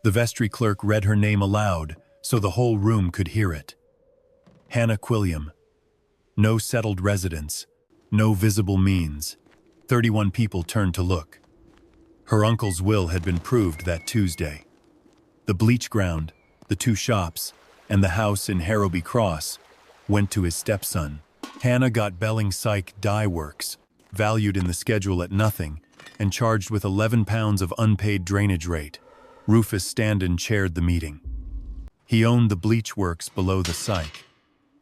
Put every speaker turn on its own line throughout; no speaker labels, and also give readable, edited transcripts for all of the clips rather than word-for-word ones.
The vestry clerk read her name aloud, so the whole room could hear it. Hannah Quilliam. No settled residence, no visible means. 31 people turned to look. Her uncle's will had been proved that Tuesday. The bleach ground, the 2 shops, and the house in Harrowby Cross went to his stepson. Hannah got belling Sike Dye Works, valued in the schedule at nothing, and charged with 11 pounds of unpaid drainage rate. Rufus Standen chaired the meeting. He owned the bleach works below the Sike,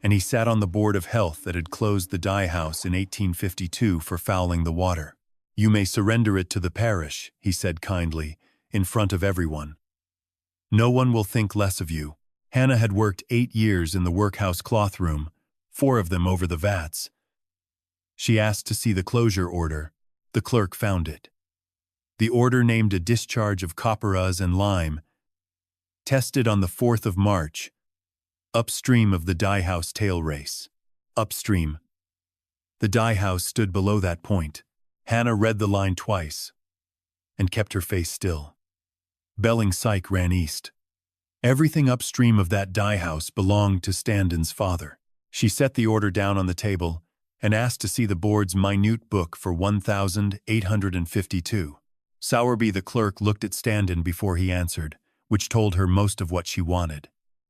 and he sat on the Board of Health that had closed the dye house in 1852 for fouling the water. "You may surrender it to the parish," he said kindly, in front of everyone. "No one will think less of you." Hannah had worked 8 years in the workhouse cloth room, 4 of them over the vats. She asked to see the closure order. The clerk found it. The order named a discharge of copperas and lime, tested on the 4th of March, upstream of the dye house tail race. Upstream. The dye house stood below that point. Hannah read the line twice and kept her face still. Belling Sike ran east. Everything upstream of that dye house belonged to Standen's father. She set the order down on the table and asked to see the board's minute book for 1,852. Sowerby the clerk looked at Standen before he answered, which told her most of what she wanted.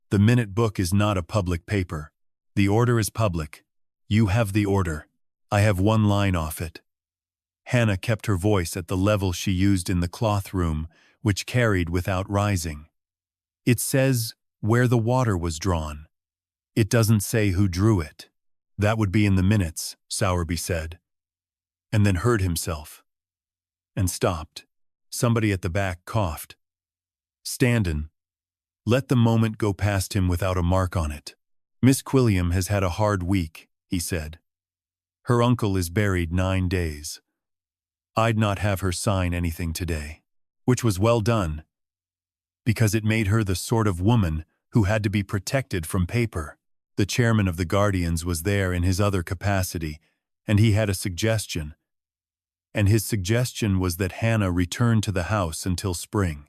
"The minute book is not a public paper. The order is public. You have the order. I have 1 line off it." Hannah kept her voice at the level she used in the cloth room, which carried without rising. "It says where the water was drawn. It doesn't say who drew it." "That would be in the minutes," Sowerby said, and then heard himself, and stopped. Somebody at the back coughed. Standen let the moment go past him without a mark on it. "Miss Quilliam has had a hard week," he said. "Her uncle is buried 9 days. I'd not have her sign anything today," which was well done, because it made her the sort of woman who had to be protected from paper. The chairman of the Guardians was there in his other capacity, and he had a suggestion. And his suggestion was that Hannah return to the house until spring.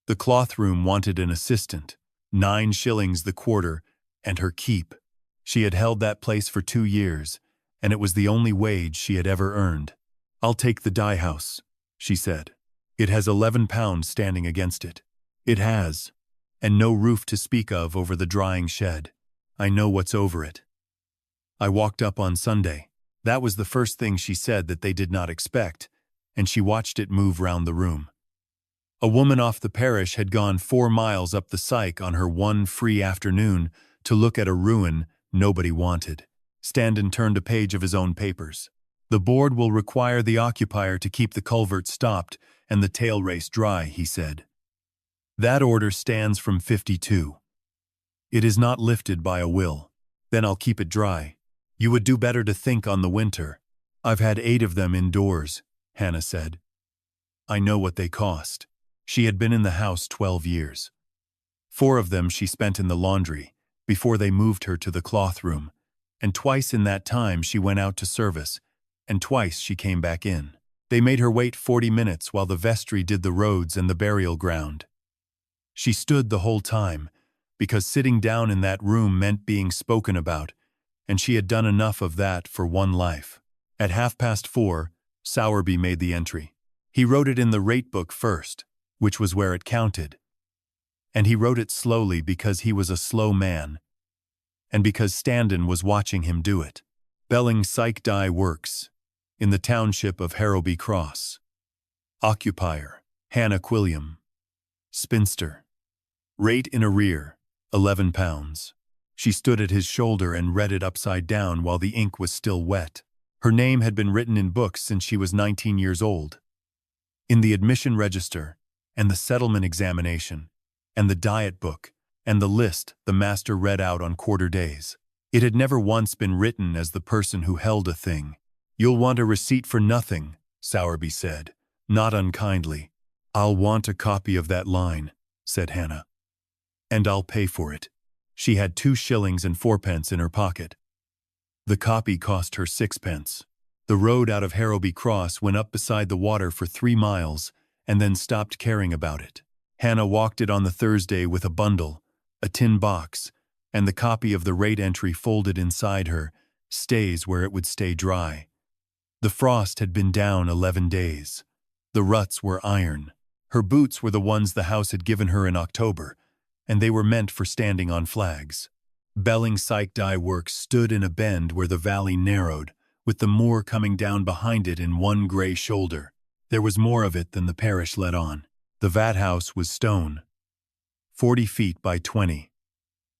The cloth room wanted an assistant, 9 shillings the quarter, and her keep. She had held that place for 2 years, and it was the only wage she had ever earned. "I'll take the dye house," she said. "It has 11 pounds standing against it. It has, and no roof to speak of over the drying shed. I know what's over it. I walked up on Sunday." That was the first thing she said that they did not expect, and she watched it move round the room. A woman off the parish had gone 4 miles up the Sike on her one free afternoon to look at a ruin nobody wanted. Standen turned a page of his own papers. "The board will require the occupier to keep the culvert stopped and the tail race dry," he said. "That order stands from 52. It is not lifted by a will. Then I'll keep it dry. You would do better to think on the winter." "I've had 8 of them indoors," Hannah said. "I know what they cost." She had been in the house 12 years. 4 of them she spent in the laundry, before they moved her to the cloth room, and twice in that time she went out to service, and twice she came back in. They made her wait 40 minutes while the vestry did the roads and the burial ground. She stood the whole time, because sitting down in that room meant being spoken about, and she had done enough of that for one life. At 4:30, Sowerby made the entry. He wrote it in the rate book first, which was where it counted. And he wrote it slowly because he was a slow man, and because Standen was watching him do it. "Belling Sike Dye Works, in the township of Harrowby Cross. Occupier, Hannah Quilliam. Spinster. Rate in arrear, 11 pounds. She stood at his shoulder and read it upside down while the ink was still wet. Her name had been written in books since she was 19 years old. In the admission register, and the settlement examination, and the diet book, and the list the master read out on quarter days. It had never once been written as the person who held a thing. "You'll want a receipt for nothing," Sowerby said, not unkindly. "I'll want a copy of that line," said Hannah. "And I'll pay for it." She had 2 shillings and 4 pence in her pocket. The copy cost her 6 pence. The road out of Harrowby Cross went up beside the water for 3 miles and then stopped caring about it. Hannah walked it on the Thursday with a bundle, a tin box, and the copy of the rate entry folded inside her, stays where it would stay dry. The frost had been down 11 days. The ruts were iron. Her boots were the ones the house had given her in October, and they were meant for standing on flags. Belling Sike Dye Works stood in a bend where the valley narrowed, with the moor coming down behind it in one gray shoulder. There was more of it than the parish let on. The vat house was stone, 40 feet by 20,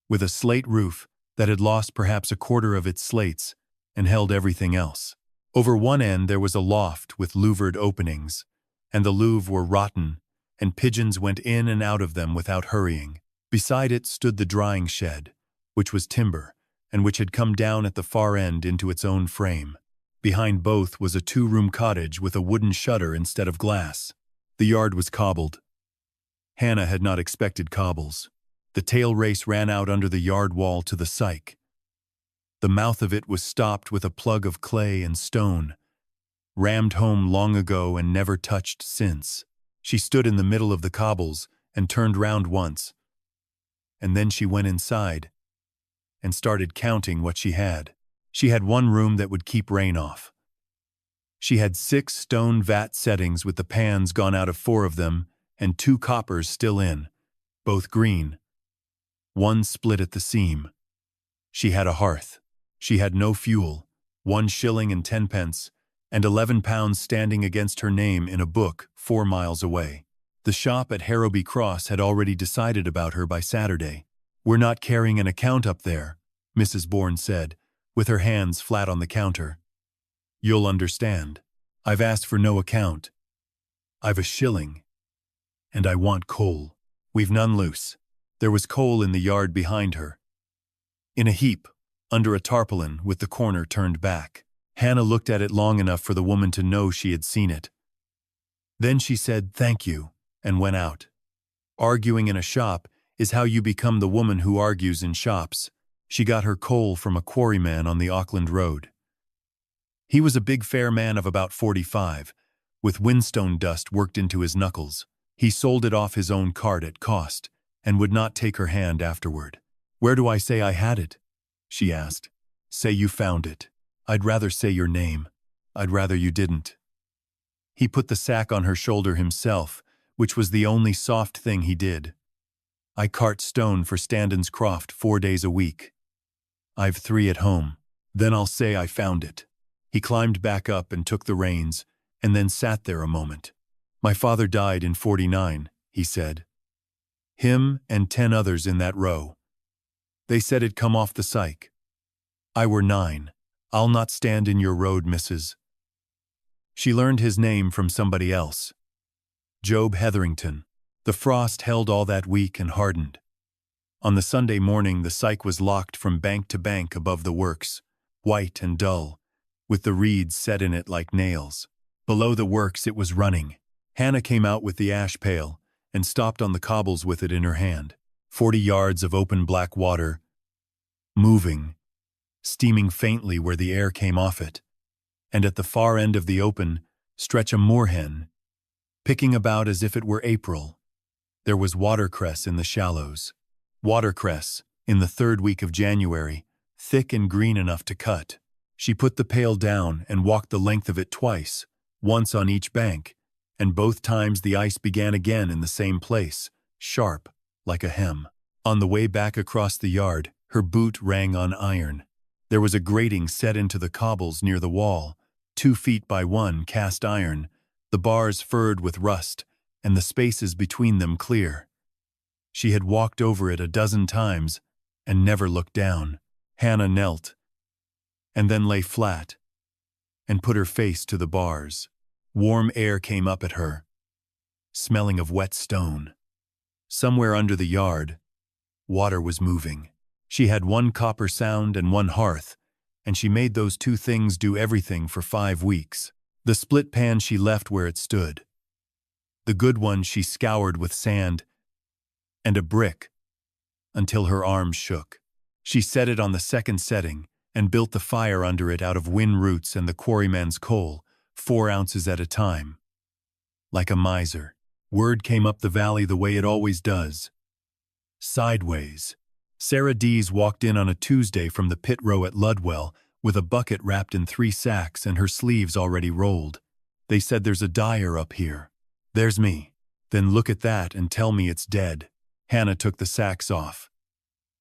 with a slate roof that had lost perhaps a quarter of its slates and held everything else. Over one end there was a loft with louvered openings, and the louvre were rotten, and pigeons went in and out of them without hurrying. Beside it stood the drying shed, which was timber, and which had come down at the far end into its own frame. Behind both was a two-room cottage with a wooden shutter instead of glass. The yard was cobbled. Hannah had not expected cobbles. The tail race ran out under the yard wall to the Sike. The mouth of it was stopped with a plug of clay and stone, rammed home long ago and never touched since. She stood in the middle of the cobbles and turned round once, and then she went inside and started counting what she had. She had one room that would keep rain off. She had 6 stone vat settings with the pans gone out of 4 of them and 2 coppers still in, both green. One split at the seam. She had a hearth. She had no fuel, 1 shilling and 10 pence, and 11 pounds standing against her name in a book 4 miles away. The shop at Harrowby Cross had already decided about her by Saturday. "We're not carrying an account up there," Mrs. Bourne said, with her hands flat on the counter. "You'll understand. I've asked for no account. I've a shilling. And I want coal. We've none loose." There was coal in the yard behind her, in a heap, under a tarpaulin with the corner turned back. Hannah looked at it long enough for the woman to know she had seen it. Then she said, "Thank you," and went out. Arguing in a shop is how you become the woman who argues in shops. She got her coal from a quarryman on the Auckland Road. He was a big fair man of about 45, with whinstone dust worked into his knuckles. He sold it off his own cart at cost, and would not take her hand afterward. "Where do I say I had it?" she asked. "Say you found it. I'd rather say your name. I'd rather you didn't." He put the sack on her shoulder himself, which was the only soft thing he did. "I cart stone for Standon's Croft 4 days a week. I've 3 at home. Then I'll say I found it." He climbed back up and took the reins, and then sat there a moment. "My father died in 49, he said. Him and 10 others in that row. They said it'd come off the Sike. I were 9. I'll not stand in your road, missus." She learned his name from somebody else. Job Hetherington. The frost held all that week and hardened. On the Sunday morning the Sike was locked from bank to bank above the works, white and dull, with the reeds set in it like nails. Below the works it was running. Hannah came out with the ash pail and stopped on the cobbles with it in her hand. 40 yards of open black water, moving, steaming faintly where the air came off it, and at the far end of the open stretch a moorhen, picking about as if it were April. There was watercress in the shallows. Watercress, in the 3rd week of January, thick and green enough to cut. She put the pail down and walked the length of it twice, once on each bank, and both times the ice began again in the same place, sharp, like a hem. On the way back across the yard, her boot rang on iron. There was a grating set into the cobbles near the wall, 2 feet by 1 cast iron, the bars furred with rust, and the spaces between them clear. She had walked over it a dozen times and never looked down. Hannah knelt, and then lay flat, and put her face to the bars. Warm air came up at her, smelling of wet stone. Somewhere under the yard, water was moving. She had 1 copper sound and 1 hearth, and she made those 2 things do everything for 5 weeks. The split pan she left where it stood. The good one she scoured with sand and a brick until her arms shook. She set it on the 2nd setting and built the fire under it out of whin roots and the quarryman's coal, 4 ounces at a time. Like a miser. Word came up the valley the way it always does. Sideways. Sarah Dees walked in on a Tuesday from the pit row at Ludwell with a bucket wrapped in 3 sacks and her sleeves already rolled. They said there's a dyer up here. There's me. Then look at that and tell me it's dead. Hannah took the sacks off.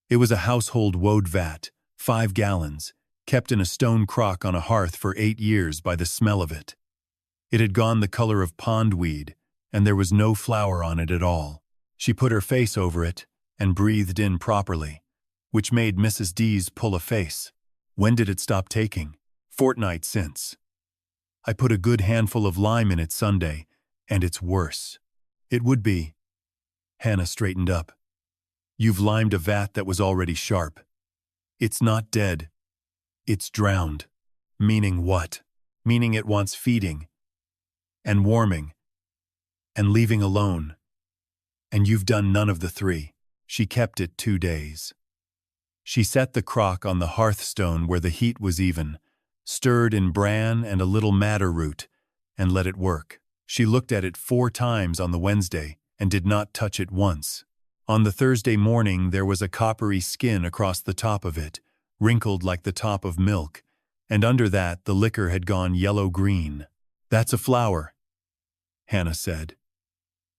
It was a household woad vat, 5 gallons, kept in a stone crock on a hearth for 8 years by the smell of it. It had gone the color of pondweed, and there was no flour on it at all. She put her face over it and breathed in properly, which made Mrs. Dees pull a face. When did it stop taking? Fortnight since. I put a good handful of lime in it Sunday, and it's worse. It would be. Hannah straightened up. You've limed a vat that was already sharp. It's not dead. It's drowned. Meaning what? Meaning it wants feeding, and warming, and leaving alone. And you've done none of the 3. She kept it 2 days. She set the crock on the hearthstone where the heat was even, stirred in bran and a little madder root, and let it work. She looked at it 4 times on the Wednesday and did not touch it once. On the Thursday morning there was a coppery skin across the top of it, wrinkled like the top of milk, and under that the liquor had gone yellow-green. That's a flower, Hannah said.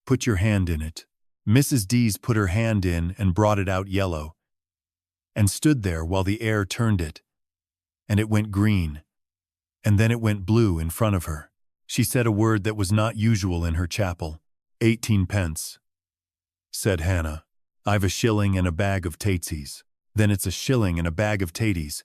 Put your hand in it. Mrs. Dees put her hand in and brought it out yellow, and stood there while the air turned it, and it went green, and then it went blue in front of her. She said a word that was not usual in her chapel. 18 pence, said Hannah. I've a shilling and a bag of tatsies. Then it's a shilling and a bag of taties,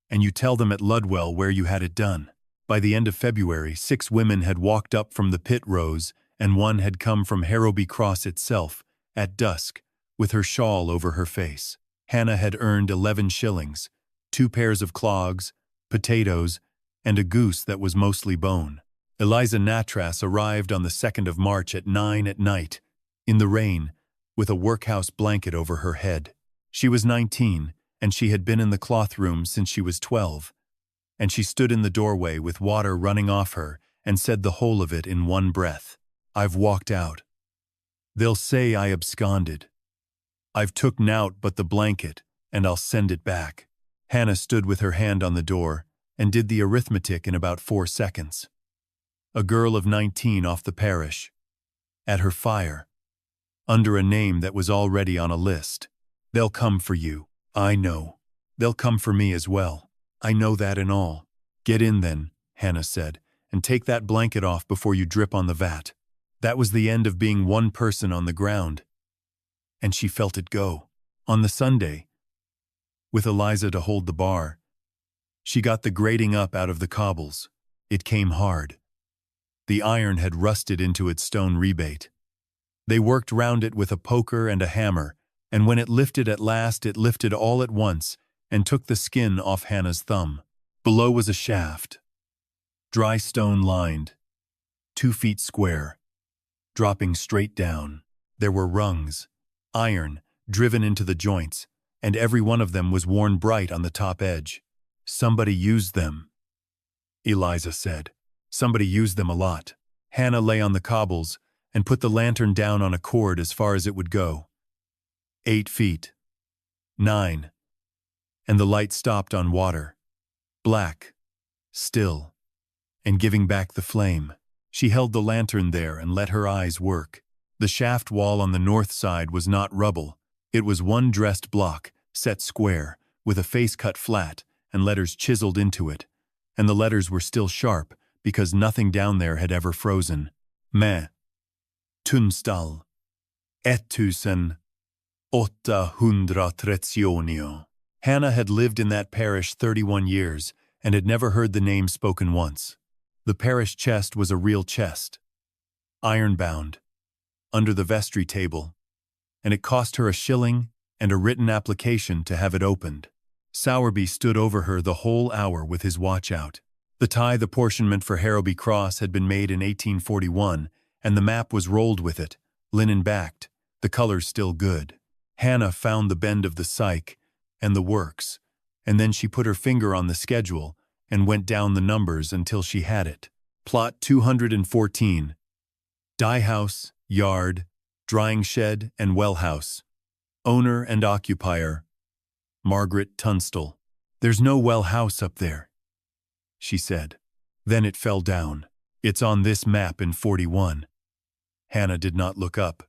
and you tell them at Ludwell where you had it done. By the end of February, 6 women had walked up from the pit rows, and 1 had come from Harrowby Cross itself, at dusk, with her shawl over her face. Hannah had earned 11 shillings, 2 pairs of clogs, potatoes, and a goose that was mostly bone. Eliza Nattrass arrived on the 2nd of March at 9 at night, in the rain, with a workhouse blanket over her head. She was 19, and she had been in the cloth room since she was 12, and she stood in the doorway with water running off her and said the whole of it in one breath. I've walked out. They'll say I absconded. I've took nowt but the blanket, and I'll send it back. Hannah stood with her hand on the door and did the arithmetic in about 4 seconds. A girl of 19 off the parish, at her fire, under a name that was already on a list. They'll come for you. I know. They'll come for me as well. I know that and all. Get in then, Hannah said, and take that blanket off before you drip on the vat. That was the end of being one person on the ground. And she felt it go. On the Sunday, with Eliza to hold the bar, she got the grating up out of the cobbles. It came hard. The iron had rusted into its stone rebate. They worked round it with a poker and a hammer, and when it lifted at last, it lifted all at once and took the skin off Hannah's thumb. Below was a shaft, dry stone lined, 2 feet square, dropping straight down. There were rungs, iron, driven into the joints, and every one of them was worn bright on the top edge. Somebody used them, Eliza said. Somebody used them a lot. Hannah lay on the cobbles and put the lantern down on a cord as far as it would go. 8 feet. 9. And the light stopped on water. Black. Still. And giving back the flame. She held the lantern there and let her eyes work. The shaft wall on the north side was not rubble. It was one dressed block, set square, with a face cut flat and letters chiseled into it. And the letters were still sharp, because nothing down there had ever frozen. Me. Tunstall. 1830. Hannah had lived in that parish 31 years and had never heard the name spoken once. The parish chest was a real chest, iron-bound, under the vestry table, and it cost her a shilling and a written application to have it opened. Sowerby stood over her the whole hour with his watch out. The tithe apportionment for Harrowby Cross had been made in 1841, and the map was rolled with it, linen-backed, the colors still good. Hannah found the bend of the Sike and the works, and then she put her finger on the schedule and went down the numbers until she had it. Plot 214. Dye House, yard, drying shed, and well house. Owner and occupier, Margaret Tunstall. There's no well house up there, she said. Then it fell down. It's on this map in 41. Hannah did not look up.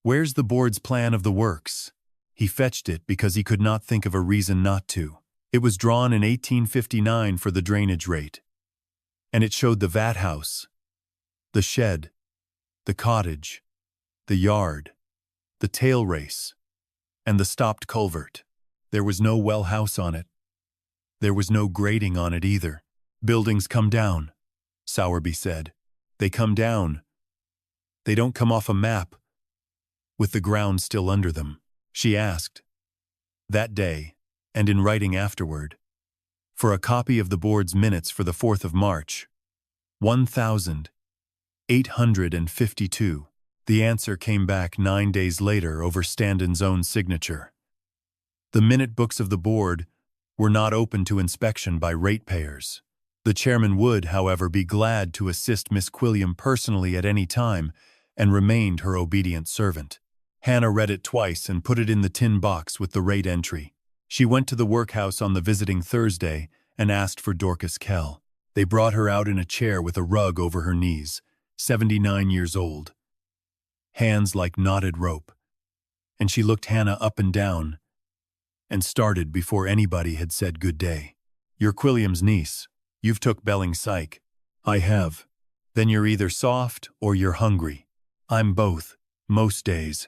Where's the board's plan of the works? He fetched it because he could not think of a reason not to. It was drawn in 1859 for the drainage rate. And it showed the vat house, the shed, the cottage, the yard, the tail race, and the stopped culvert. There was no well house on it. There was no grading on it either. Buildings come down, Sowerby said. They come down. They don't come off a map, with the ground still under them. She asked, that day, and in writing afterward, for a copy of the board's minutes for the 4th of March, 1852. The answer came back 9 days later over Standon's own signature. The minute books of the board were not open to inspection by ratepayers. The chairman would, however, be glad to assist Miss Quilliam personally at any time, and remained her obedient servant. Hannah read it twice and put it in the tin box with the rate entry. She went to the workhouse on the visiting Thursday and asked for Dorcas Kell. They brought her out in a chair with a rug over her knees, 79 years old, hands like knotted rope, and she looked Hannah up and down and started before anybody had said good day. You're Quilliam's niece. You've took Belling Sike. I have. Then you're either soft or you're hungry. I'm both, most days.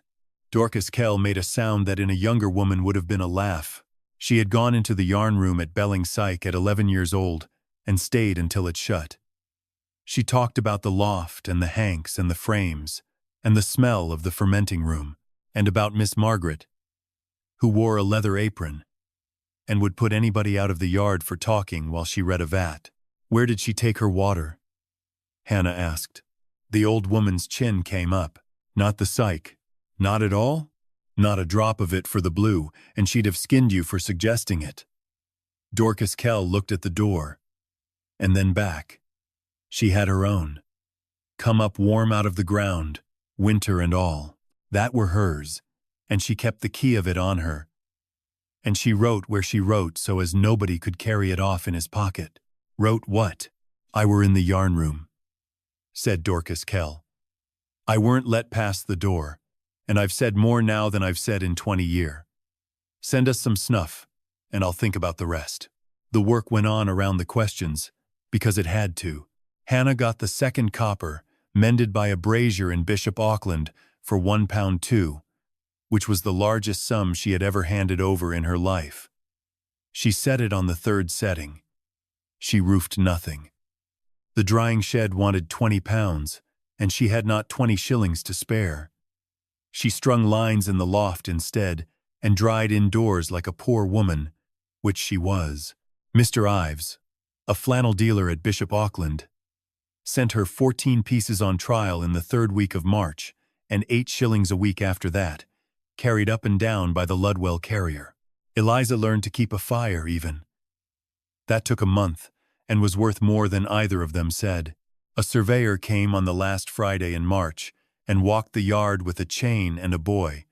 Dorcas Kell made a sound that in a younger woman would have been a laugh. She had gone into the yarn room at Belling Sike at 11 years old and stayed until it shut. She talked about the loft and the hanks and the frames and the smell of the fermenting room, and about Miss Margaret, who wore a leather apron and would put anybody out of the yard for talking while she read a vat. Where did she take her water? Hannah asked. The old woman's chin came up. Not the Sike. Not at all? Not a drop of it for the blue, and she'd have skinned you for suggesting it. Dorcas Kell looked at the door, and then back. She had her own. Come up warm out of the ground, winter and all. That were hers, and she kept the key of it on her. And she wrote where she wrote so as nobody could carry it off in his pocket. Wrote what? I were in the yarn room, said Dorcas Kell. I weren't let past the door, and I've said more now than I've said in 20 year. Send us some snuff, and I'll think about the rest. The work went on around the questions, because it had to. Hannah got the second copper, mended by a brazier in Bishop Auckland, for £1 which was the largest sum she had ever handed over in her life. She set it on the third setting. She roofed nothing. The drying shed wanted £20, and she had not 20 shillings to spare. She strung lines in the loft instead, and dried indoors like a poor woman, which she was. Mr. Ives, a flannel dealer at Bishop Auckland, sent her 14 pieces on trial in the 3rd week of March, and 8 shillings a week after that, carried up and down by the Ludwell carrier. Eliza learned to keep a fire even. That took a month, and was worth more than either of them said. A surveyor came on the last Friday in March, and walked the yard with a chain and a boy,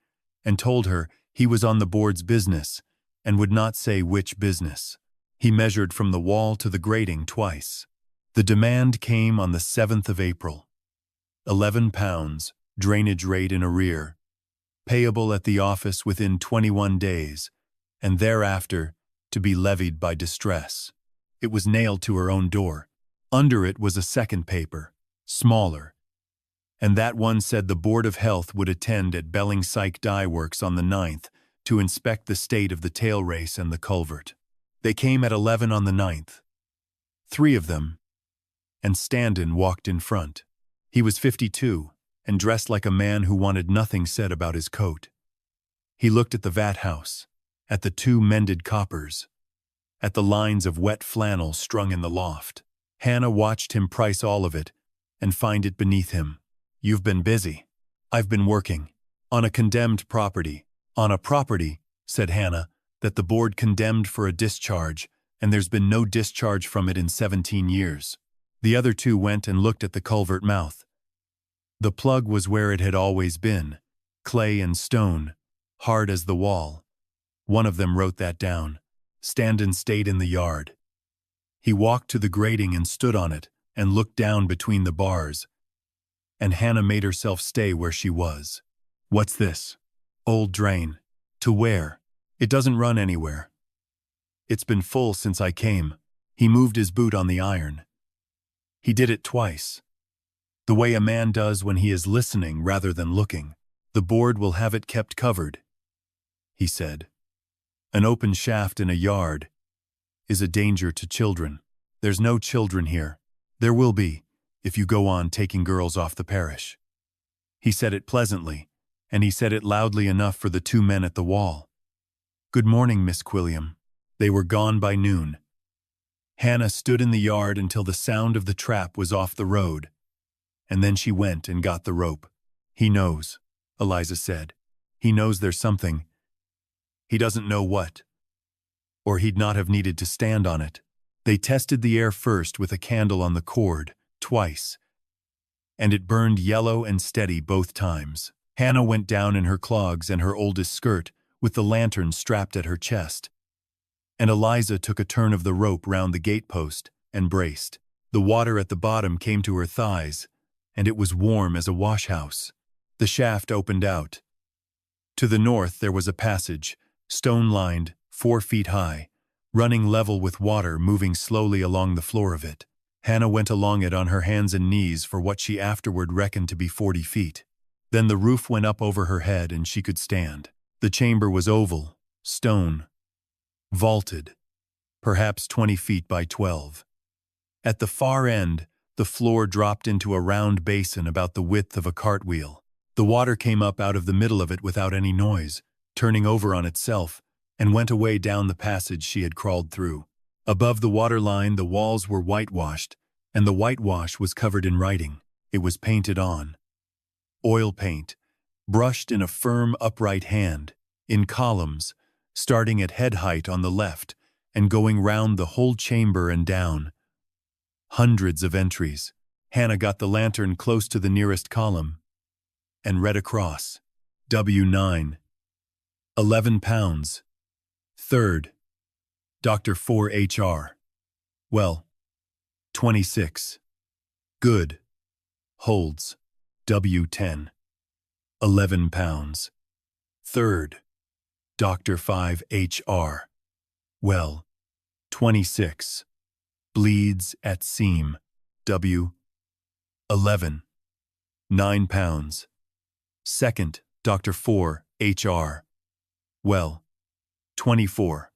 and told her he was on the board's business, and would not say which business. He measured from the wall to the grating twice. The demand came on the 7th of April. £11, drainage rate in arrear, payable at the office within 21 days, and thereafter to be levied by distress. It was nailed to her own door. Under it was a second paper, smaller, and that one said the Board of Health would attend at Sike Dye Works on the 9th to inspect the state of the tail race and the culvert. They came at 11 on the 9th. 3 of them, and Standon walked in front. He was 52, and dressed like a man who wanted nothing said about his coat. He looked at the vat house, at the 2 mended coppers, at the lines of wet flannel strung in the loft. Hannah watched him price all of it and find it beneath him. You've been busy. I've been working. On a condemned property. On a property, said Hannah, that the board condemned for a discharge, and there's been no discharge from it in 17 years. The other 2 went and looked at the culvert mouth. The plug was where it had always been, clay and stone, hard as the wall. One of them wrote that down. Standen stayed in the yard. He walked to the grating and stood on it and looked down between the bars. And Hannah made herself stay where she was. What's this? Old drain. To where? It doesn't run anywhere. It's been full since I came. He moved his boot on the iron. He did it twice. The way a man does when he is listening rather than looking. The board will have it kept covered, he said. An open shaft in a yard is a danger to children. There's no children here. There will be, if you go on taking girls off the parish. He said it pleasantly, and he said it loudly enough for the two men at the wall. Good morning, Miss Quilliam. They were gone by noon. Hannah stood in the yard until the sound of the trap was off the road, and then she went and got the rope. He knows, Eliza said. He knows there's something. He doesn't know what. Or he'd not have needed to stand on it. They tested the air first with a candle on the cord, twice, and it burned yellow and steady both times. Hannah went down in her clogs and her oldest skirt, with the lantern strapped at her chest. And Eliza took a turn of the rope round the gatepost and braced. The water at the bottom came to her thighs, and it was warm as a washhouse. The shaft opened out. To the north there was a passage, stone-lined, 4 feet high, running level with water moving slowly along the floor of it. Hannah went along it on her hands and knees for what she afterward reckoned to be 40 feet. Then the roof went up over her head and she could stand. The chamber was oval, stone, vaulted, perhaps 20 feet by 12. At the far end, the floor dropped into a round basin about the width of a cartwheel. The water came up out of the middle of it without any noise, turning over on itself, and went away down the passage she had crawled through. Above the water line, the walls were whitewashed, and the whitewash was covered in writing. It was painted on. Oil paint, brushed in a firm, upright hand, in columns, starting at head height on the left and going round the whole chamber and down. Hundreds of entries. Hannah got the lantern close to the nearest column and read across. W9. £11. 3rd. Dr. 4 HR. Well. 26. Good. Holds. W10. £11. 3rd. Dr. 5 HR. Well. 26. Bleeds at seam. W. 11. £9. 2nd. Dr. 4 HR. Well. 24.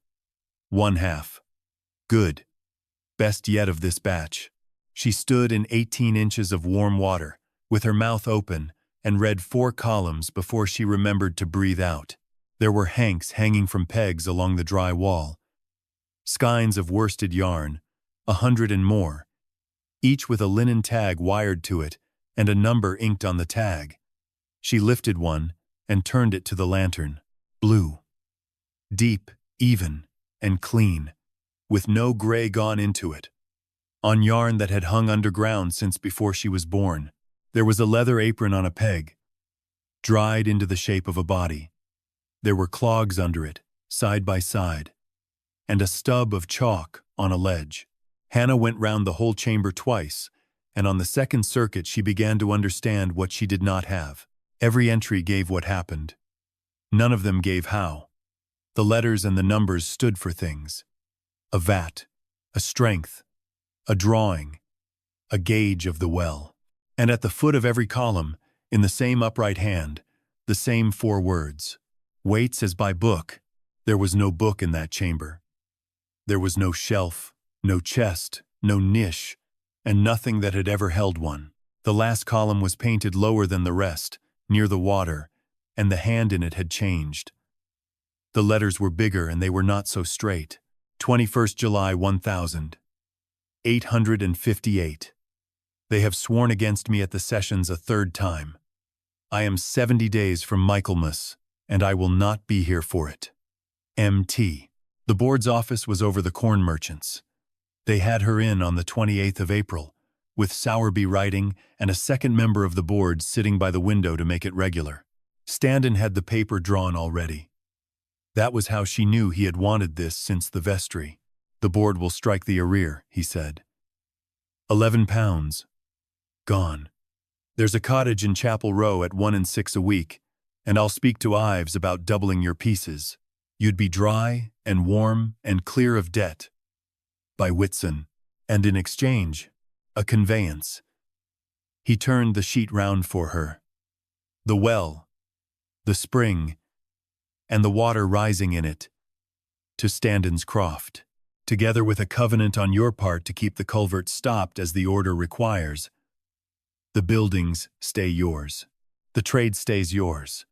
1/2. Good. Best yet of this batch. She stood in 18 inches of warm water, with her mouth open, and read 4 columns before she remembered to breathe out. There were hanks hanging from pegs along the dry wall. Skeins of worsted yarn, 100 and more, each with a linen tag wired to it and a number inked on the tag. She lifted one and turned it to the lantern. Blue. Deep, even, and clean, with no gray gone into it. On yarn that had hung underground since before she was born. There was a leather apron on a peg, dried into the shape of a body. There were clogs under it, side by side, and a stub of chalk on a ledge. Hannah went round the whole chamber twice, and on the second circuit she began to understand what she did not have. Every entry gave what happened. None of them gave how. The letters and the numbers stood for things. A vat, a strength, a drawing, a gauge of the well. And at the foot of every column, in the same upright hand, the same 4 words. Weights as by book. There was no book in that chamber. There was no shelf, no chest, no niche, and nothing that had ever held one. The last column was painted lower than the rest, near the water, and the hand in it had changed. The letters were bigger and they were not so straight. 21st July 1858. They have sworn against me at the sessions a 3rd time. I am 70 days from Michaelmas, and I will not be here for it. M.T. The board's office was over the corn merchant's. They had her in on the 28th of April, with Sowerby writing and a second member of the board sitting by the window to make it regular. Standen had the paper drawn already. That was how she knew he had wanted this since the vestry. The board will strike the arrear, he said. £11. Gone. There's a cottage in Chapel Row at 1 and 6 a week, and I'll speak to Ives about doubling your pieces. You'd be dry and warm and clear of debt. By Whitson. And in exchange, a conveyance. He turned the sheet round for her. The well, the spring, and the water rising in it, to Standen's croft, together with a covenant on your part to keep the culvert stopped as the order requires. The buildings stay yours. The trade stays yours.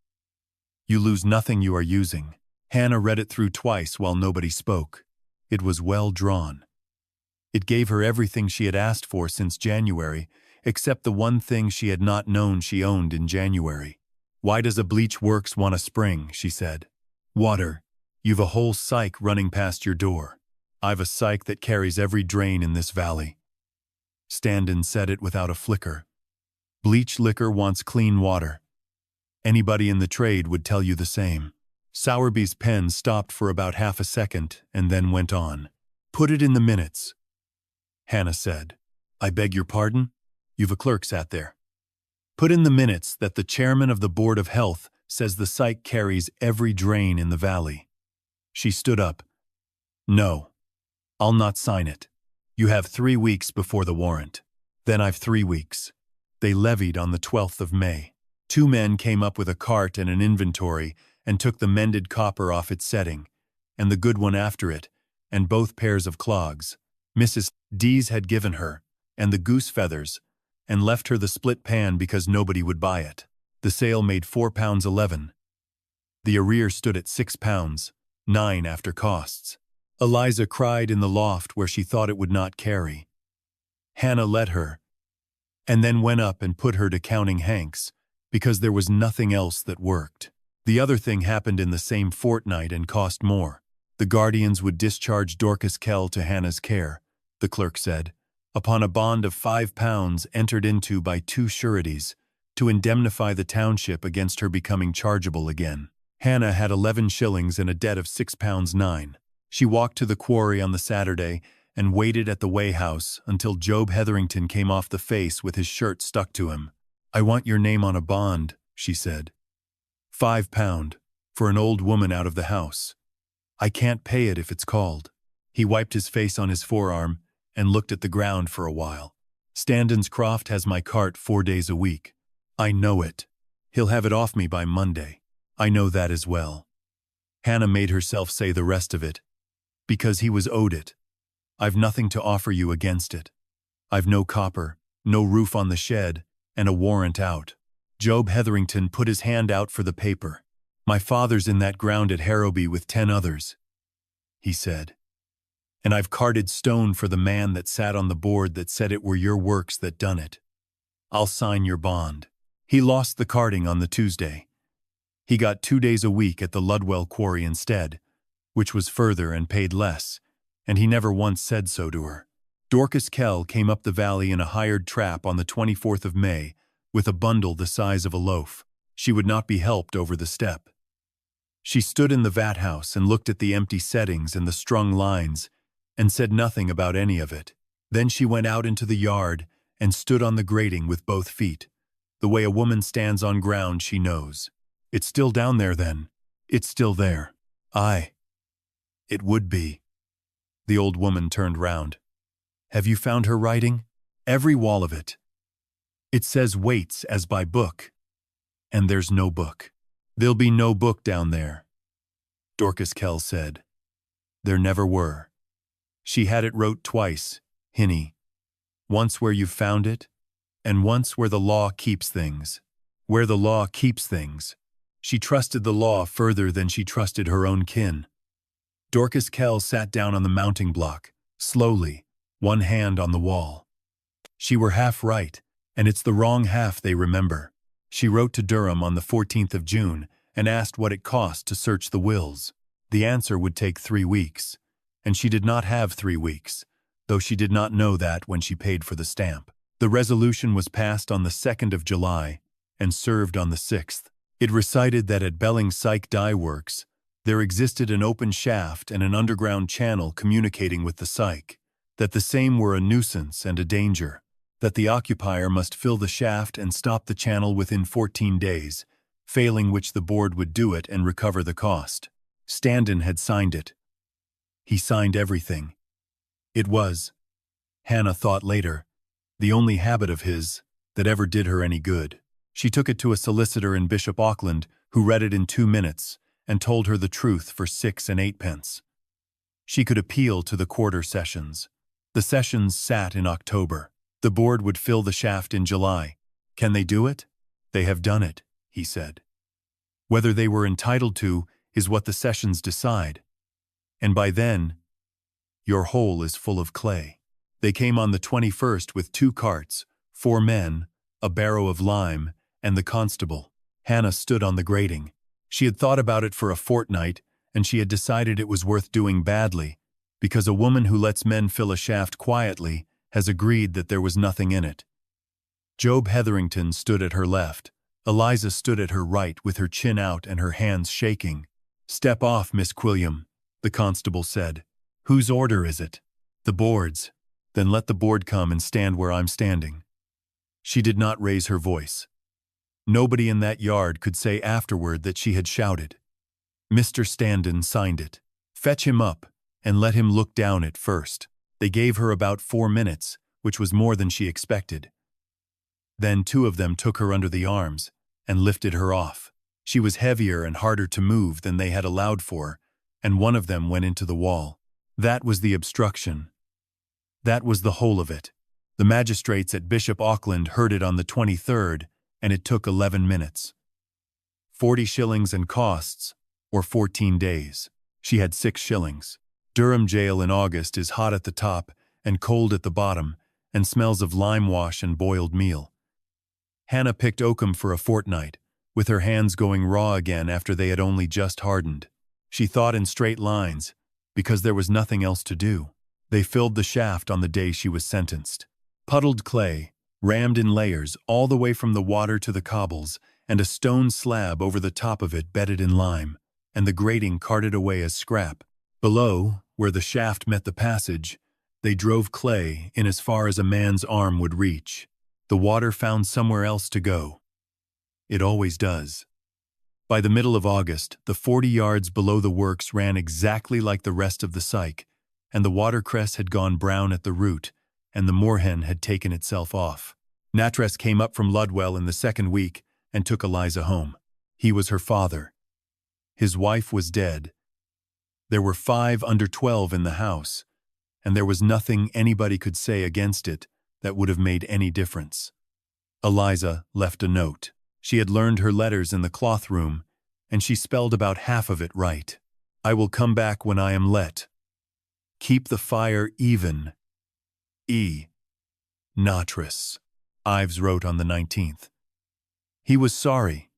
You lose nothing you are using. Hannah read it through twice while nobody spoke. It was well drawn. It gave her everything she had asked for since January, except the one thing she had not known she owned in January. Why does a bleach works want a spring, she said. Water. You've a whole Sike running past your door. I've a Sike that carries every drain in this valley. Standen said it without a flicker. Bleach liquor wants clean water. Anybody in the trade would tell you the same. Sowerby's pen stopped for about half a second and then went on. Put it in the minutes. Hannah said. I beg your pardon? You've a clerk sat there. Put in the minutes that the chairman of the Board of Health says the Sike carries every drain in the valley. She stood up. No, I'll not sign it. You have 3 weeks before the warrant. Then I've 3 weeks. They levied on the 12th of May. 2 men came up with a cart and an inventory and took the mended copper off its setting, and the good one after it, and both pairs of clogs. Mrs. D's had given her, and the goose feathers, and left her the split pan because nobody would buy it. The sale made £4.11. The arrear stood at £6, 9 after costs. Eliza cried in the loft where she thought it would not carry. Hannah let her, and then went up and put her to counting hanks, because there was nothing else that worked. The other thing happened in the same fortnight and cost more. The guardians would discharge Dorcas Kell to Hannah's care, the clerk said, upon a bond of £5 entered into by 2 sureties, to indemnify the township against her becoming chargeable again. Hannah had 11 shillings and a debt of £6.09. She walked to the quarry on the Saturday and waited at the weighhouse until Job Hetherington came off the face with his shirt stuck to him. I want your name on a bond, she said. £5, for an old woman out of the house. I can't pay it if it's called. He wiped his face on his forearm and looked at the ground for a while. Standen's croft has my cart 4 days a week. I know it. He'll have it off me by Monday. I know that as well. Hannah made herself say the rest of it. Because he was owed it. I've nothing to offer you against it. I've no copper, no roof on the shed, and a warrant out. Job Hetherington put his hand out for the paper. My father's in that ground at Harrowby with 10 others, he said. And I've carted stone for the man that sat on the board that said it were your works that done it. I'll sign your bond. He lost the carting on the Tuesday. He got 2 days a week at the Ludwell quarry instead, which was further and paid less, and he never once said so to her. Dorcas Kell came up the valley in a hired trap on the 24th of May with a bundle the size of a loaf. She would not be helped over the step. She stood in the vat house and looked at the empty settings and the strung lines and said nothing about any of it. Then she went out into the yard and stood on the grating with both feet, the way a woman stands on ground she knows. It's still down there then. It's still there. Aye. It would be. The old woman turned round. Have you found her writing? Every wall of it. It says weights as by book. And there's no book. There'll be no book down there, Dorcas Kell said. There never were. She had it wrote twice, Hinny. Once where you've found it, and once where the law keeps things. Where the law keeps things. She trusted the law further than she trusted her own kin. Dorcas Kell sat down on the mounting block, slowly, one hand on the wall. She were half right, and it's the wrong half they remember. She wrote to Durham on the 14th of June and asked what it cost to search the wills. The answer would take 3 weeks, and she did not have 3 weeks, though she did not know that when she paid for the stamp. The resolution was passed on the 2nd of July and served on the 6th. It recited that at Belling's Sike Dye Works, there existed an open shaft and an underground channel communicating with the Sike, that the same were a nuisance and a danger, that the occupier must fill the shaft and stop the channel within 14 days, failing which the board would do it and recover the cost. Standen had signed it. He signed everything. It was, Hannah thought later, the only habit of his that ever did her any good. She took it to a solicitor in Bishop Auckland, who read it in 2 minutes and told her the truth for 6 and 8 pence. She could appeal to the quarter sessions. The sessions sat in October. The board would fill the shaft in July. Can they do it? They have done it, he said. Whether they were entitled to is what the sessions decide. And by then, your hole is full of clay. They came on the 21st with 2 carts, 4 men, a barrow of lime, and the constable. Hannah stood on the grating. She had thought about it for a fortnight, and she had decided it was worth doing badly, because a woman who lets men fill a shaft quietly has agreed that there was nothing in it. Job Hetherington stood at her left. Eliza stood at her right with her chin out and her hands shaking. "Step off, Miss Quilliam," the constable said. "Whose order is it?" "The board's." "Then let the board come and stand where I'm standing." She did not raise her voice. Nobody in that yard could say afterward that she had shouted. Mr. Standen signed it. "Fetch him up, and let him look down it first." They gave her about 4 minutes, which was more than she expected. Then 2 of them took her under the arms and lifted her off. She was heavier and harder to move than they had allowed for, and one of them went into the wall. That was the obstruction. That was the whole of it. The magistrates at Bishop Auckland heard it on the 23rd, and it took 11 minutes. 40 shillings and costs, or 14 days. She had 6 shillings. Durham jail in August is hot at the top and cold at the bottom, and smells of lime wash and boiled meal. Hannah picked oakum for a fortnight, with her hands going raw again after they had only just hardened. She thought in straight lines, because there was nothing else to do. They filled the shaft on the day she was sentenced. Puddled clay, rammed in layers all the way from the water to the cobbles, and a stone slab over the top of it bedded in lime, and the grating carted away as scrap. Below, where the shaft met the passage, they drove clay in as far as a man's arm would reach. The water found somewhere else to go. It always does. By the middle of August, the 40 yards below the works ran exactly like the rest of the Sike, and the watercress had gone brown at the root, and the moorhen had taken itself off. Natress came up from Ludwell in the 2nd week and took Eliza home. He was her father. His wife was dead. There were 5 under 12 in the house, and there was nothing anybody could say against it that would have made any difference. Eliza left a note. She had learned her letters in the cloth room, and she spelled about half of it right. "I will come back when I am let. Keep the fire even. E. Natress." Ives wrote on the 19th. He was sorry.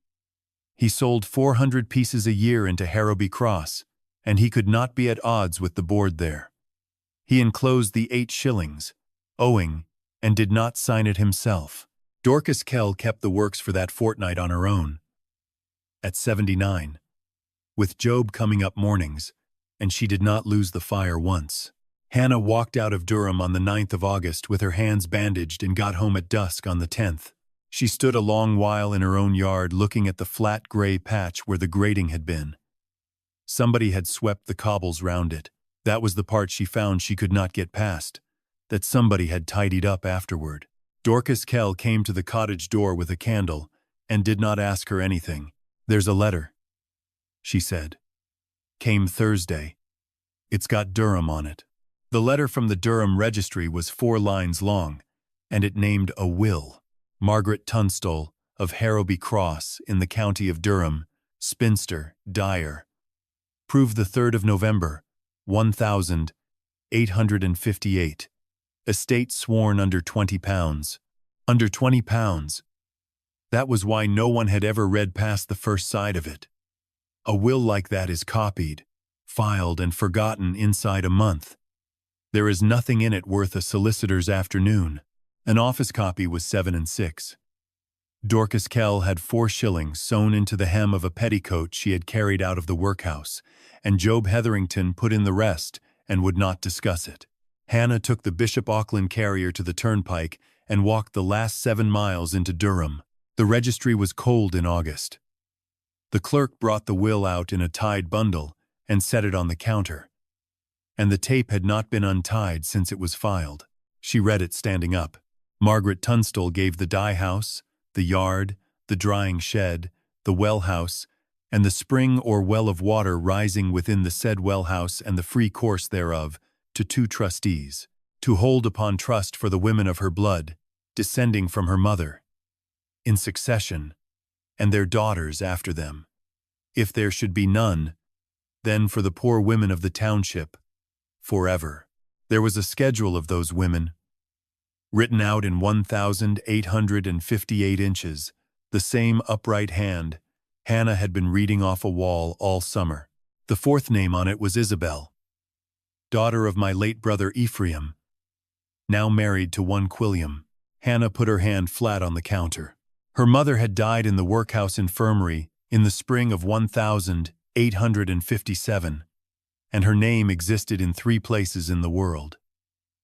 He sold 400 pieces a year into Harrowby Cross, and he could not be at odds with the board there. He enclosed the 8 shillings, owing, and did not sign it himself. Dorcas Kell kept the works for that fortnight on her own, at 79, with Job coming up mornings, and she did not lose the fire once. Hannah walked out of Durham on the 9th of August with her hands bandaged and got home at dusk on the 10th. She stood a long while in her own yard looking at the flat gray patch where the grating had been. Somebody had swept the cobbles round it. That was the part she found she could not get past, that somebody had tidied up afterward. Dorcas Kell came to the cottage door with a candle and did not ask her anything. "There's a letter," she said. "Came Thursday. It's got Durham on it." The letter from the Durham registry was 4 lines long, and it named a will. Margaret Tunstall, of Harrowby Cross, in the county of Durham, spinster, dyer. Proved the 3rd of November, 1858. Estate sworn under £20. Under £20. That was why no one had ever read past the first side of it. A will like that is copied, filed, and forgotten inside a month. There is nothing in it worth a solicitor's afternoon. An office copy was 7 and 6. Dorcas Kell had 4 shillings sewn into the hem of a petticoat she had carried out of the workhouse, and Job Hetherington put in the rest and would not discuss it. Hannah took the Bishop Auckland carrier to the turnpike and walked the last 7 miles into Durham. The registry was cold in August. The clerk brought the will out in a tied bundle and set it on the counter. And the tape had not been untied since it was filed. She read it standing up. Margaret Tunstall gave the dye house, the yard, the drying shed, the well house, and the spring or well of water rising within the said well house and the free course thereof, to 2 trustees, to hold upon trust for the women of her blood, descending from her mother, in succession, and their daughters after them. If there should be none, then for the poor women of the township, forever. There was a schedule of those women, written out in 1,858 inches, the same upright hand Hannah had been reading off a wall all summer. The 4th name on it was Isabel, daughter of my late brother Ephraim, now married to one Quilliam. Hannah put her hand flat on the counter. Her mother had died in the workhouse infirmary in the spring of 1,857, and her name existed in 3 places in the world: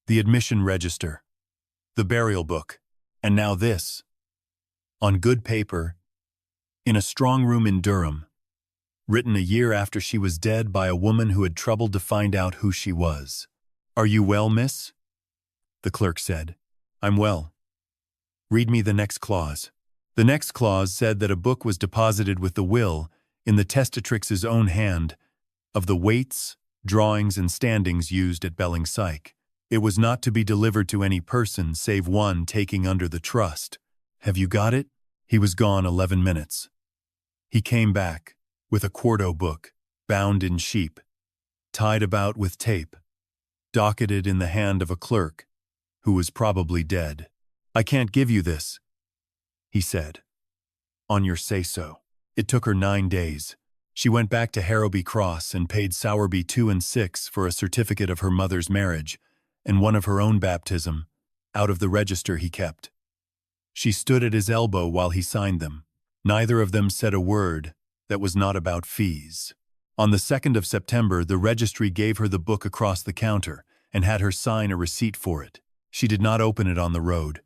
the admission register, the burial book, and now this, on good paper, in a strong room in Durham, written a year after she was dead by a woman who had troubled to find out who she was. "Are you well, miss?" the clerk said. "I'm well." "Read me the next clause." The next clause said that a book was deposited with the will, in the testatrix's own hand, of the weights, drawings, and standings used at Belling Sike. It was not to be delivered to any person save one taking under the trust. "Have you got it?" He was gone 11 minutes. He came back, with a quarto book, bound in sheep, tied about with tape, docketed in the hand of a clerk, who was probably dead. "I can't give you this," he said, "on your say-so." It took her 9 days. She went back to Harrowby Cross and paid Sowerby 2 and 6 for a certificate of her mother's marriage, and one of her own baptism, out of the register he kept. She stood at his elbow while he signed them. Neither of them said a word that was not about fees. On the 2nd of September, the registry gave her the book across the counter and had her sign a receipt for it. She did not open it on the road.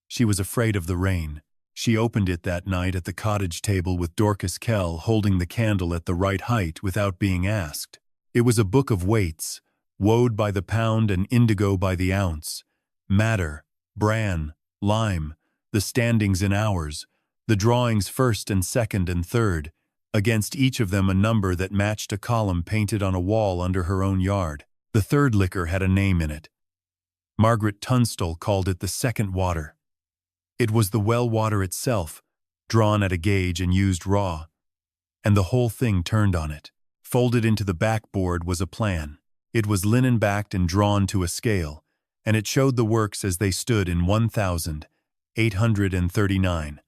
She was afraid of the rain. She opened it that night at the cottage table with Dorcas Kell holding the candle at the right height without being asked. It was a book of weights, woad by the pound and indigo by the ounce, madder, bran, lime, the standings in hours, the drawings 1st and 2nd and 3rd, against each of them a number that matched a column painted on a wall under her own yard. The 3rd liquor had a name in it. Margaret Tunstall called it the 2nd water. It was the well water itself, drawn at a gauge and used raw, and the whole thing turned on it. Folded into the backboard was a plan. It was linen-backed and drawn to a scale, and it showed the works as they stood in 1,839.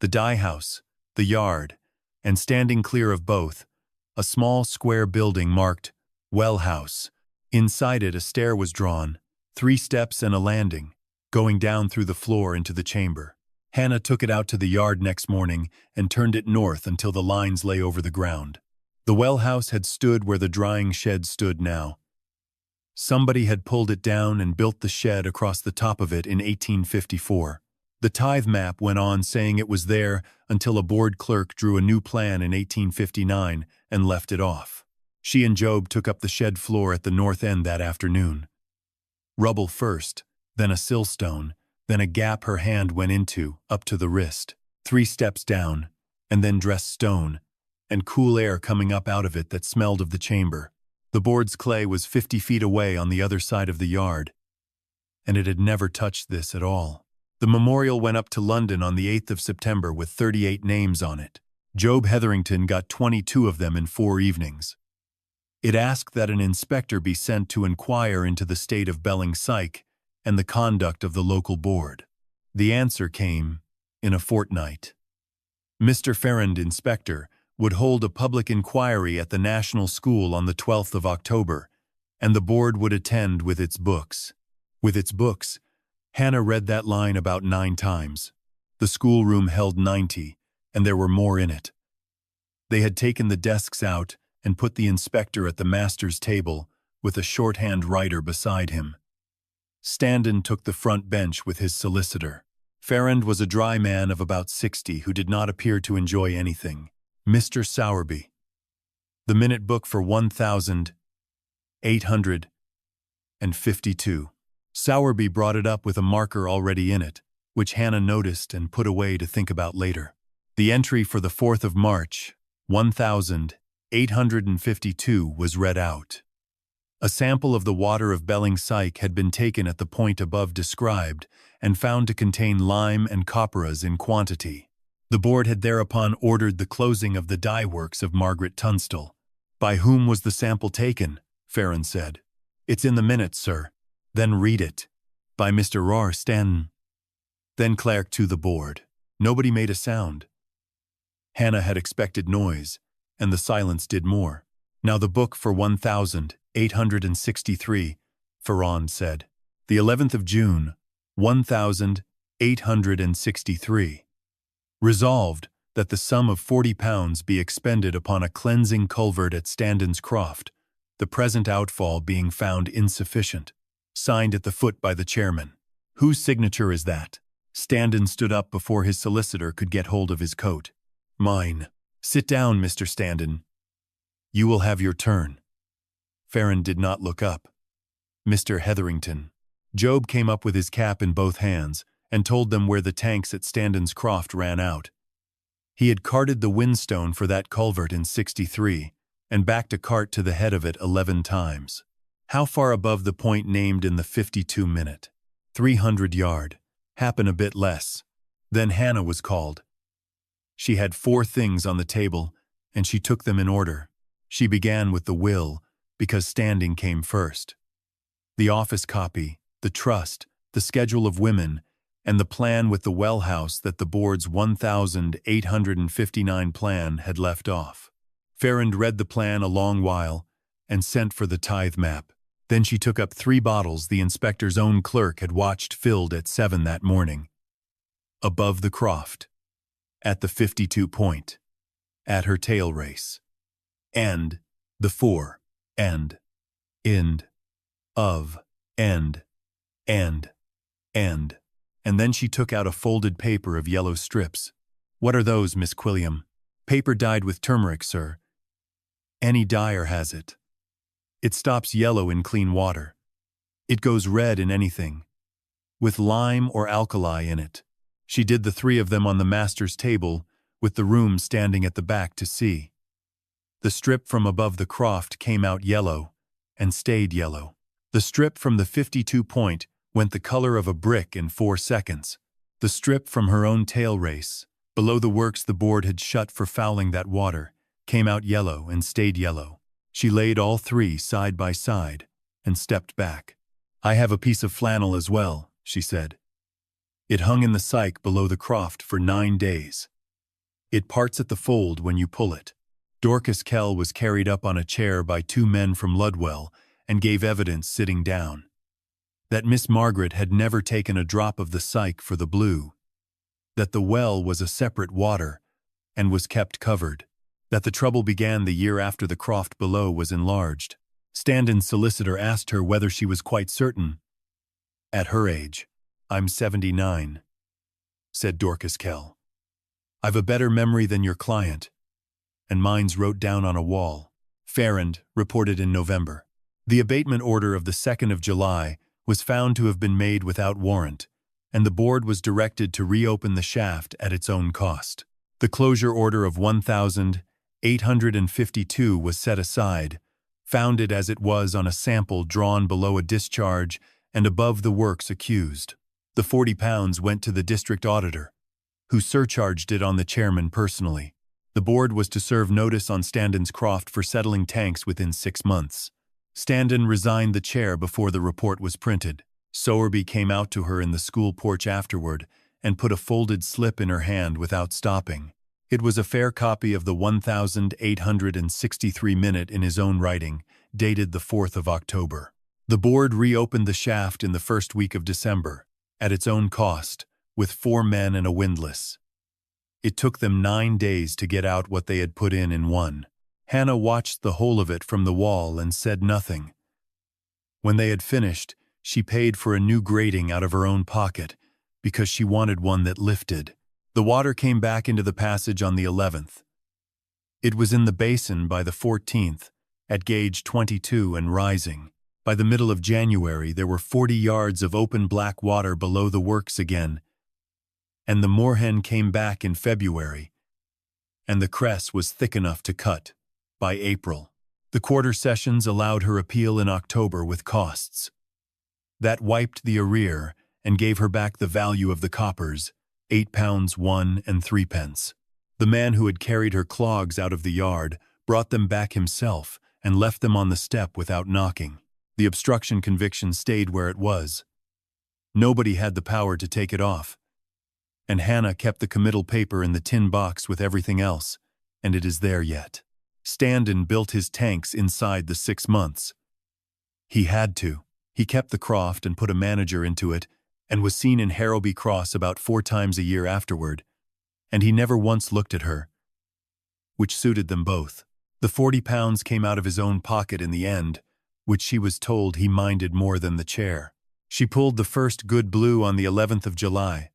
The dye house, the yard, and standing clear of both, a small square building marked Well House. Inside it a stair was drawn, 3 steps and a landing, going down through the floor into the chamber. Hannah took it out to the yard next morning and turned it north until the lines lay over the ground. The well house had stood where the drying shed stood now. Somebody had pulled it down and built the shed across the top of it in 1854. The tithe map went on saying it was there until a board clerk drew a new plan in 1859 and left it off. She and Job took up the shed floor at the north end that afternoon. Rubble first, then a sillstone, then a gap her hand went into, up to the wrist, 3 steps down, and then dressed stone, and cool air coming up out of it that smelled of the chamber. The board's clay was 50 feet away on the other side of the yard, and it had never touched this at all. The memorial went up to London on the 8th of September with 38 names on it. Job Hetherington got 22 of them in 4 evenings. It asked that an inspector be sent to inquire into the state of Belling Sike and the conduct of the local board. The answer came in a fortnight. Mr. Ferrand, inspector, would hold a public inquiry at the National School on the 12th of October, and the board would attend with its books. With its books, Hannah read that line about 9 times. The schoolroom held 90, and there were more in it. They had taken the desks out and put the inspector at the master's table with a shorthand writer beside him. Standen took the front bench with his solicitor. Ferrand was a dry man of about 60 who did not appear to enjoy anything. Mr. Sowerby. The minute book for 1,852. Sowerby brought it up with a marker already in it, which Hannah noticed and put away to think about later. The entry for the 4th of March, 1,852, was read out. A sample of the water of Belling Sike had been taken at the point above described and found to contain lime and copperas in quantity. The board had thereupon ordered the closing of the dye works of Margaret Tunstall. By whom was the sample taken? Ferrand said. It's in the minutes, sir. Then read it. By Mr. Rar Stanton. Then clerk to the board. Nobody made a sound. Hannah had expected noise, and the silence did more. Now the book for 1,863, Ferrand said. The 11th of June, 1,863. Resolved that the sum of £40 be expended upon a cleansing culvert at Standen's Croft, the present outfall being found insufficient. Signed at the foot by the chairman. Whose signature is that? Standen stood up before his solicitor could get hold of his coat. Mine. Sit down, Mr. Standen. You will have your turn. Ferrand did not look up. Mr. Hetherington. Job came up with his cap in both hands and told them where the tanks at Standen's Croft ran out. He had carted the windstone for that culvert in 63 and backed a cart to the head of it 11 times. How far above the point named in the 52 minute? 300 yard. Happen a bit less. Then Hannah was called. She had 4 things on the table, and she took them in order. She began with the will, because standing came first. The office copy, the trust, the schedule of women, and the plan with the well house that the board's 1,859 plan had left off. Ferrand read the plan a long while and sent for the tithe map. Then she took up 3 bottles the inspector's own clerk had watched filled at 7 that morning. Above the croft. At the 52 point. At her tail race. And. The 4. And. End. Of. And. And. And. And then she took out a folded paper of yellow strips. What are those, Miss Quilliam? Paper dyed with turmeric, sir. Any dyer has it. It stops yellow in clean water. It goes red in anything. With lime or alkali in it. She did the 3 of them on the master's table, with the room standing at the back to see. The strip from above the croft came out yellow, and stayed yellow. The strip from the 52 point went the color of a brick in 4 seconds. The strip from her own tail race, below the works the board had shut for fouling that water, came out yellow and stayed yellow. She laid all 3 side by side and stepped back. I have a piece of flannel as well, she said. It hung in the Sike below the croft for 9 days. It parts at the fold when you pull it. Dorcas Kell was carried up on a chair by 2 men from Ludwell and gave evidence sitting down. That Miss Margaret had never taken a drop of the Sike for the blue. That the well was a separate water and was kept covered. That the trouble began the year after the croft below was enlarged. Standen's solicitor asked her whether she was quite certain. At her age, I'm 79, said Dorcas Kell. I've a better memory than your client, and mine's wrote down on a wall. Ferrand reported in November. The abatement order of the 2nd of July was found to have been made without warrant, and the board was directed to reopen the shaft at its own cost. The closure order of 1,852 was set aside, founded as it was on a sample drawn below a discharge and above the works accused. The £40 went to the district auditor, who surcharged it on the chairman personally. The board was to serve notice on Standen's Croft for settling tanks within 6 months. Standen resigned the chair before the report was printed. Sowerby came out to her in the school porch afterward and put a folded slip in her hand without stopping. It was a fair copy of the 1,863 minute in his own writing, dated the 4th of October. The board reopened the shaft in the first week of December, at its own cost, with 4 men and a windlass. It took them 9 days to get out what they had put in one. Hannah watched the whole of it from the wall and said nothing. When they had finished, she paid for a new grating out of her own pocket, because she wanted one that lifted. The water came back into the passage on the 11th. It was in the basin by the 14th, at gauge 22 and rising. By the middle of January, there were 40 yards of open black water below the works again, and the moorhen came back in February, and the cress was thick enough to cut by April. The quarter sessions allowed her appeal in October with costs. That wiped the arrear and gave her back the value of the coppers, £8 1 and 3 pence. The man who had carried her clogs out of the yard brought them back himself and left them on the step without knocking. The obstruction conviction stayed where it was. Nobody had the power to take it off. And Hannah kept the committal paper in the tin box with everything else, and it is there yet. Standen built his tanks inside the 6 months. He had to. He kept the croft and put a manager into it, and was seen in Harrowby Cross about 4 times a year afterward, and he never once looked at her, which suited them both. The £40 came out of his own pocket in the end, which she was told he minded more than the chair. She pulled the first good blue on the 11th of July.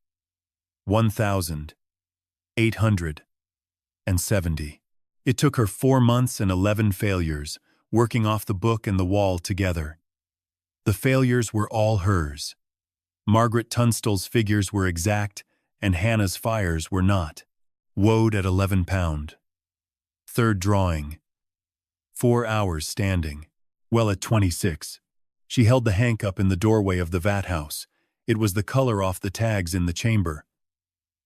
1,870. It took her 4 months and 11 failures, working off the book and the wall together. The failures were all hers. Margaret Tunstall's figures were exact, and Hannah's fires were not. Woad at £11. Third drawing. 4 hours standing. Well, at 26. She held the hank up in the doorway of the vat house. It was the color off the tags in the chamber.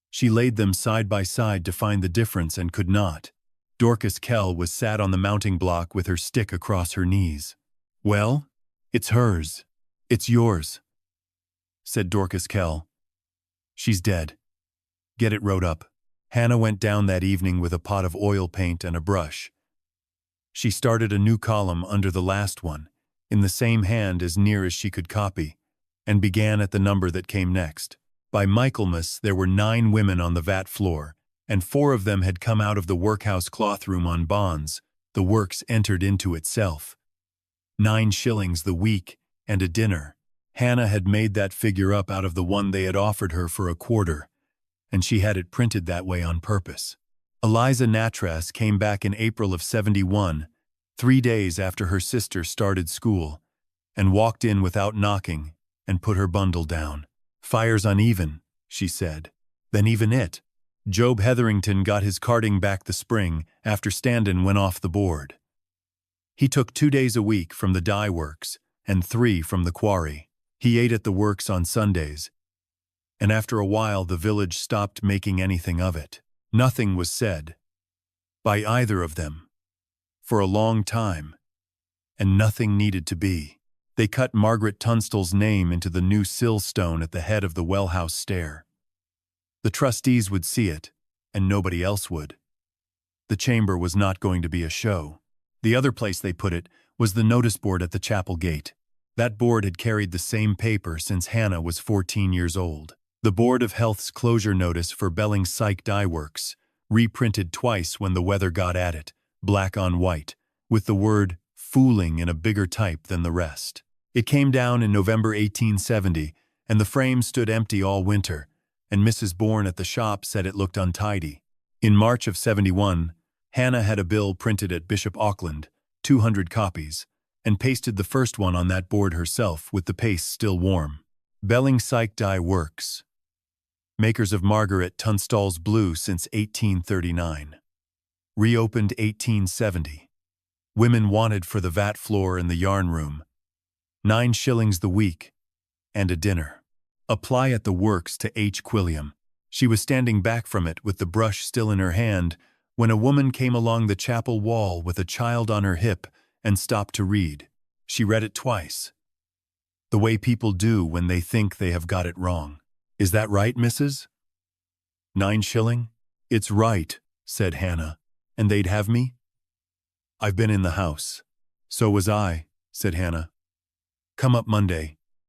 She laid them side by side to find the difference and could not. Dorcas Kell was sat on the mounting block with her stick across her knees. "Well, it's hers. It's yours," said Dorcas Kell. "She's dead. Get it wrote up." Hannah went down that evening with a pot of oil paint and a brush. She started a new column under the last one, in the same hand as near as she could copy, and began at the number that came next. By Michaelmas there were 9 women on the vat floor, and 4 of them had come out of the workhouse cloth room on bonds. The works entered into itself. 9 shillings the week and a dinner. Hannah had made that figure up out of the one they had offered her for a quarter, and she had it printed that way on purpose. Eliza Nattrass came back in April of '71, 3 days after her sister started school, and walked in without knocking and put her bundle down. "Fire's uneven," she said. Then even it. Job Hetherington got his carting back the spring after Standen went off the board. He took 2 days a week from the Dye Works and 3 from the quarry. He ate at the works on Sundays, and after a while the village stopped making anything of it. Nothing was said by either of them for a long time, and nothing needed to be. They cut Margaret Tunstall's name into the new sill stone at the head of the wellhouse stair. The trustees would see it, and nobody else would. The chamber was not going to be a show. The other place they put it was the notice board at the chapel gate. That board had carried the same paper since Hannah was 14 years old. The Board of Health's closure notice for Belling's Sike Dye Works, reprinted twice when the weather got at it, black on white, with the word "fooling" in a bigger type than the rest. It came down in November 1870, and the frame stood empty all winter, and Mrs. Bourne at the shop said it looked untidy. In March of '71, Hannah had a bill printed at Bishop Auckland, 200 copies, and pasted the first one on that board herself with the paste still warm. Belling's Sike Dye Works, makers of Margaret Tunstall's blue since 1839. Reopened 1870. Women wanted for the vat floor and the yarn room. 9 shillings the week, and a dinner. Apply at the works to H. Quilliam. She was standing back from it with the brush still in her hand when a woman came along the chapel wall with a child on her hip and stopped to read. She read it twice, the way people do when they think they have got it wrong. "Is that right, missus?" 9 shilling? "It's right," said Hannah. "And they'd have me?" "I've been in the house." "So was I," said Hannah. "Come up Monday."